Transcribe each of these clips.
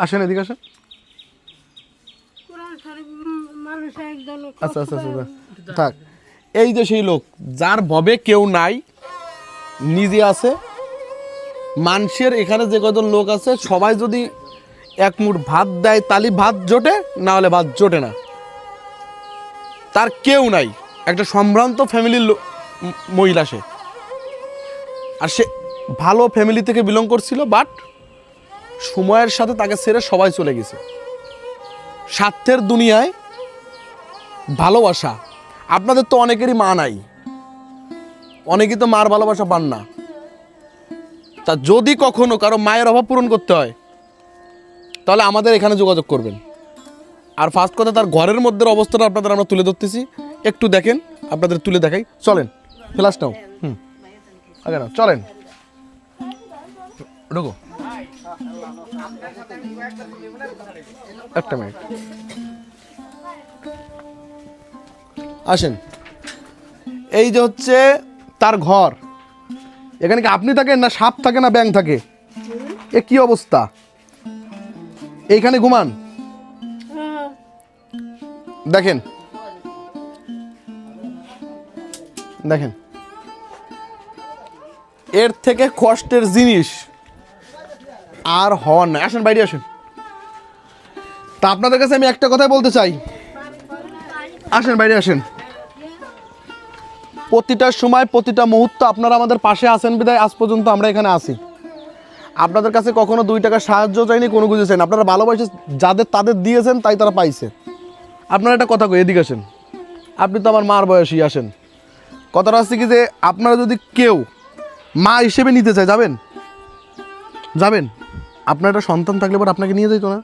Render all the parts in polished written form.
আসেন এদিকে আসেন। আচ্ছা আচ্ছা আচ্ছা থাক। এই যে সেই লোক যার ভবে কেউ নাই, নিজে আছে। মানুষের এখানে যে কজন লোক আছে সবাই যদি এক মুঠ ভাত দেয় তালি ভাত জোটে, না হলে ভাত জোটে না। তার কেউ নাই, একটা সম্ভ্রান্ত ফ্যামিলির মহিলা সে। আর সে ভালো ফ্যামিলি থেকে বিলং করছিল, বাট সময়ের সাথে তাকে ছেড়ে সবাই চলে গেছে। স্বার্থের দুনিয়ায় ভালোবাসা, আপনাদের তো অনেকেরই মা নাই, অনেকেই তো মার ভালোবাসা পান না। তা যদি কখনো কারো মায়ের অভাব পূরণ করতে হয় তাহলে আমাদের এখানে যোগাযোগ করবেন। আর ফার্স্ট কথা, তার ঘরের মধ্যে অবস্থাটা আপনাদের আমরা তুলে ধরতেছি, একটু দেখেন, আপনাদের তুলে দেখাই। চলেন ফ্ল্যাশ নাও, আগে না চলেন ঢুকো, একটা মিনিট আসেন। এই যে হচ্ছে তার ঘর। এখানে কি আপনি থাকেন না সাপ থাকে না ব্যাঙ থাকে? এ কি অবস্থা? এইখানে ঘুমান? দেখেন দেখেন, এর থেকে কষ্টের জিনিস আর হওয়ার নাই। আসেন বাইরে আসেন। তা আপনাদের কাছে আমি একটা কথাই বলতে চাই, আসেন বাইরে আসেন। প্রতিটা সময় প্রতিটা মুহূর্ত আপনারা আমাদের পাশে আছেন বিধায় আজ পর্যন্ত আমরা এখানে আছি। আপনাদের কাছে কখনো 2 টাকা সাহায্য চাইনি, কোনো কিছু চাইনি। আপনারা ভালোবাসে যাদের তাদের দিয়েছেন, তাই তারা পাইছে। আপনারা একটা কথা কই, এদিকে আসেন। আপনি তো আমার মার বয়সী, আসেন। কথাটা হচ্ছে কি যে আপনারা যদি কেউ মা হিসেবে নিতে চায়, যাবেন যাবেন। আপনার একটা সন্তান থাকলে পর আপনাকে নিয়ে যেত না?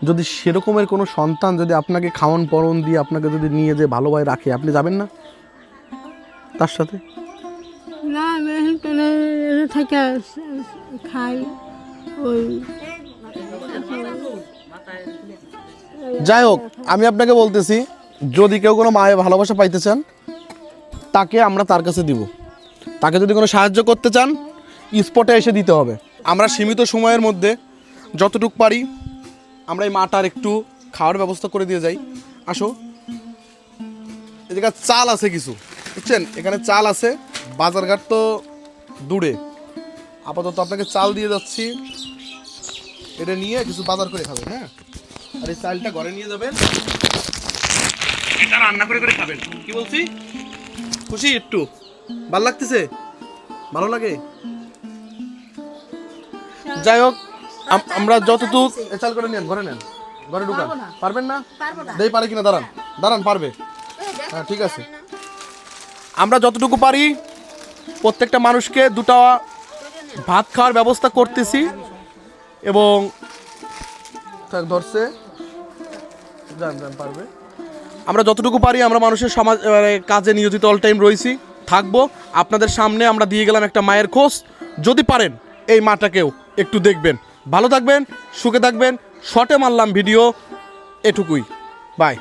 যদি সেরকমের কোনো সন্তান যদি আপনাকে খাওয়ান পরন দিয়ে আপনাকে যদি নিয়ে যে ভালোভাবে রাখে, আপনি যাবেন না তার সাথে? না, আমি থেকে খাই ওই। যাই হোক, আমি আপনাকে বলতেছি, যদি কেউ কোনো মায়ের ভালোবাসা পাইতে চান, তাকে আমরা তার কাছে দিব। তাকে যদি কোনো সাহায্য করতে চান, স্পটে এসে দিতে হবে। আমরা সীমিত সময়ের মধ্যে যতটুকু পারি আমরা এই মাটার একটু খাওয়ার ব্যবস্থা করে দিয়ে যাই। আসো, এদিকে চাল আছে কিছু, বুঝছেন? এখানে চাল আছে, বাজারঘাট তো দূরে। আপাতত আপনাকে চাল দিয়ে যাচ্ছি, এটা নিয়ে কিছু বাজার করে খাবেন। হ্যাঁ, আর এই চালটা ঘরে নিয়ে যাবেন, এটা রান্না করে করে খাবেন। কি বলছি? খুশি? একটু ভালো লাগতেছে? ভালো লাগে? যাই হোক, আমরা যতটুকু চাল করে নেন, ঘরে নেন, ঘরে ঢুকান। পারবেন না? দেই পারে কিনা, দাঁড়ান দাঁড়ান, পারবে। হ্যাঁ ঠিক আছে। আমরা যতটুকু পারি প্রত্যেকটা মানুষকে 2টা ভাত খাওয়ার ব্যবস্থা করতেছি। এবং ধরছে যান যান, পারবে। আমরা যতটুকু পারি আমরা মানুষের সমাজ কাজে নিয়োজিত অল টাইম রয়েছি, থাকবো। আপনাদের সামনে আমরা দিয়ে গেলাম একটা মায়ের খোঁজ। যদি পারেন এই মাটাকেও একটু দেখবেন। ভালো থাকবেন, সুখে থাকবেন। শর্টে মারলাম ভিডিও, এটুকুই। বাই।